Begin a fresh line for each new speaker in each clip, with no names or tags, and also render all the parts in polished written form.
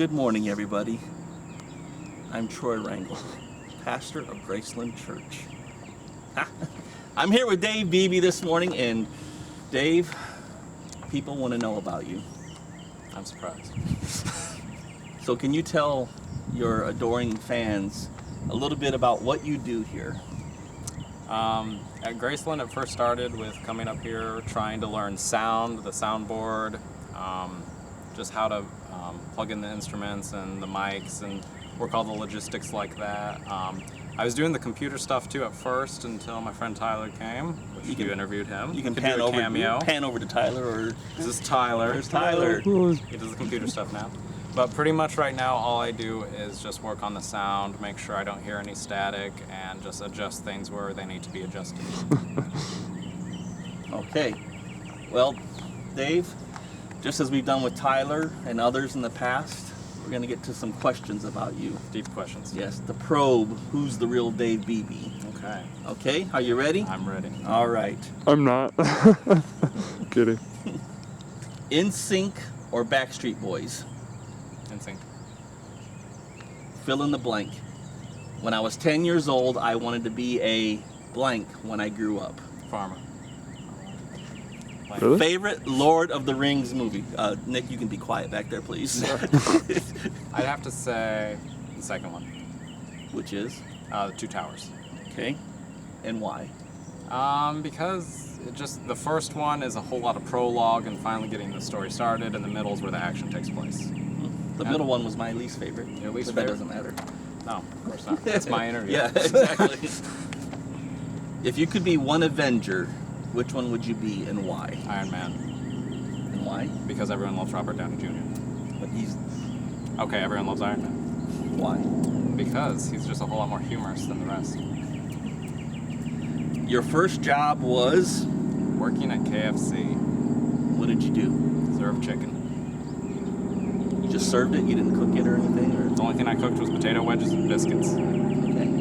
Good morning, everybody. I'm Troy Rangel, pastor of Graceland Church. I'm here with Dave Beebe this morning, and Dave, people want to know about you.
I'm surprised.
So can you tell your adoring fans a little bit about what you do here?
At Graceland, it first started with coming up here, trying to learn sound, the soundboard, just how to plug in the instruments and the mics and work all the logistics like that. I was doing the computer stuff too at first until my friend Tyler came, which you interviewed him.
You can
Could
pan
do a
over,
cameo.
pan over to Tyler, or
This is Tyler.
there's Tyler.
He does the computer stuff now. But pretty much right now, all I do is just work on the sound, make sure I don't hear any static, and just adjust things where they need to be adjusted.
Okay. Well, Dave, just as we've done with Tyler and others in the past, we're going to get to some questions about you.
Deep questions.
Yes, the probe, who's the real Dave Beebe?
Okay.
Okay, are you ready?
I'm ready.
All right.
I'm not. Kidding.
NSYNC or Backstreet Boys?
NSYNC.
Fill in the blank. When I was 10 years old, I wanted to be a blank when I grew up.
Farmer.
Really?
Favorite Lord of the Rings movie? Nick, you can be quiet back there, please.
I'd have to say the second one.
Which is?
The Two Towers.
Okay. And why?
Because the first one is a whole lot of prologue and finally getting the story started, and the middle is where the action takes place.
The middle one was my least favorite.
Your least
but
favorite?
That doesn't matter.
No, of course not. That's my interview.
Yeah, exactly. If you could be one Avenger, which one would you be and why?
Iron Man.
And why?
Because everyone loves Robert Downey Jr.
But he's...
Okay, everyone loves Iron Man.
Why?
Because he's just a whole lot more humorous than the rest.
Your first job was...
Working at KFC.
What did you do?
Serve chicken.
You just served it? You didn't cook it or anything? Or...
The only thing I cooked was potato wedges and biscuits.
Okay.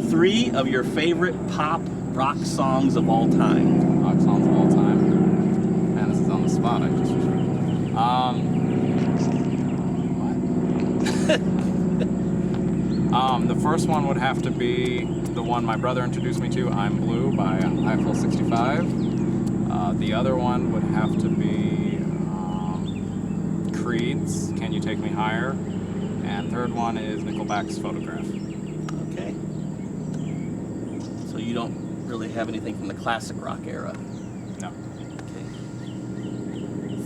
3 of your favorite pop rock songs of all time.
Rock songs of all time. Man, this is on the spot. I just... What? The first one would have to be the one my brother introduced me to, I'm Blue by Eiffel 65. The other one would have to be Creed's Can You Take Me Higher? And third one is Nickelback's Photograph.
Okay. So you don't really have anything from the classic rock era?
No.
Okay.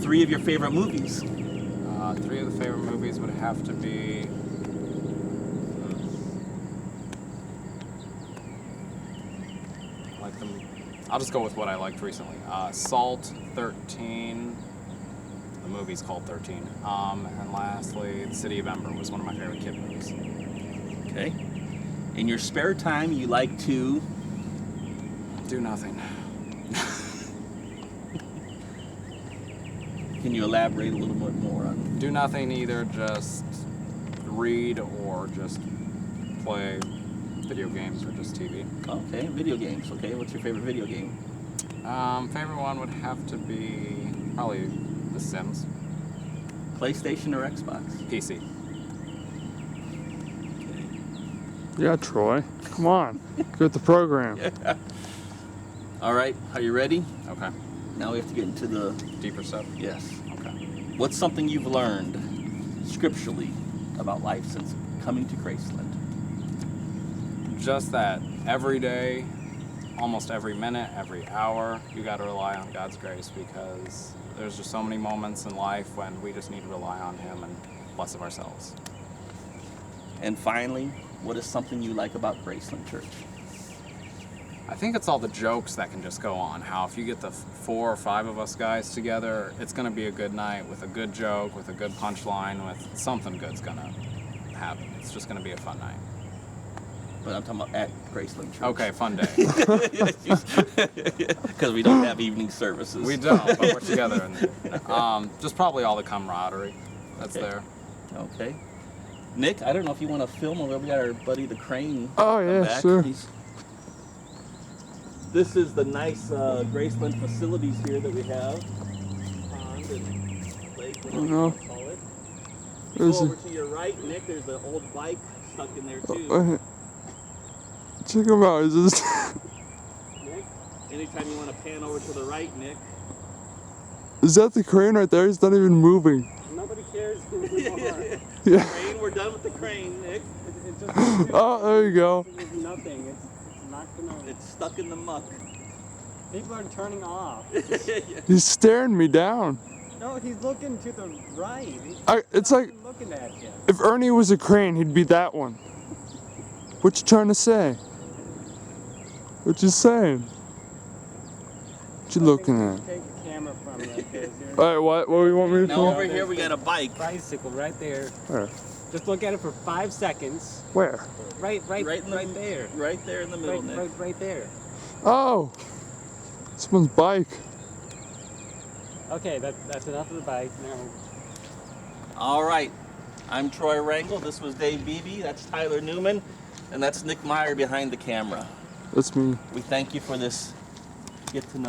3 of your favorite movies?
3 of the favorite movies would have to be... like them. I'll just go with what I liked recently. Salt, 13. The movie's called 13. And lastly, The City of Ember was one of my favorite kid movies.
Okay. In your spare time, you like to...
Do nothing.
Can you elaborate a little bit more on...
Do nothing, either just read or just play video games or just TV.
Okay, video games. Okay, what's your favorite video game?
Favorite one would have to be probably The Sims.
PlayStation or Xbox?
PC.
Yeah, Troy. Come on. Get with the program.
All right, are you ready?
Okay.
Now we have to get into the...
Deeper stuff.
Yes.
Okay.
What's something you've learned scripturally about life since coming to Graceland?
Just that every day, almost every minute, every hour, you got to rely on God's grace, because there's just so many moments in life when we just need to rely on Him and less of ourselves.
And finally, what is something you like about Graceland Church?
I think it's all the jokes that can just go on. How if you get the 4 or 5 of us guys together, it's going to be a good night with a good joke, with a good punchline, with something good's going to happen. It's just going to be a fun night.
But I'm talking about at Graceland Church.
Okay, fun day.
Because we don't have evening services.
We don't, but we're together. And, just probably all the camaraderie that's
Okay.
there.
Okay. Nick, I don't know if you want to film or we got our buddy the Crane.
Oh,
come
yeah,
back.
sure.
This is the nice Graceland facilities here that we have. Pond and lake, whatever you
No.
want to call it. Go
There's
over to your right, Nick. There's the old bike stuck in there too.
check him out. Is this?
Nick, anytime you want to pan over to the right, Nick.
Is that the crane right there? It's not even moving.
Nobody cares who we are.
Yeah.
Crane, we're done with the crane, Nick.
It's just
Oh, there you go.
It's nothing. It's not gonna.
It's stuck in the muck.
People are turning off.
He's staring me down.
No, he's looking to the right.
It's like
He's looking at you.
if Ernie was a crane, he'd be that one. What you trying to say? What you saying? What you looking at?
Take the camera from you because
All right, what do you want me to
Now
do?
over here we got a bike.
bicycle right there.
Where?
Just look at it for 5 seconds.
Where?
Right
in the-
there.
Right there in the middle, Nick.
Right there.
Oh, someone's bike.
Okay, that's enough of the bike. Now,
All right. I'm Troy Rangel. This was Dave Beebe. That's Tyler Newman. And that's Nick Meyer behind the camera.
That's me.
We thank you for this get to know.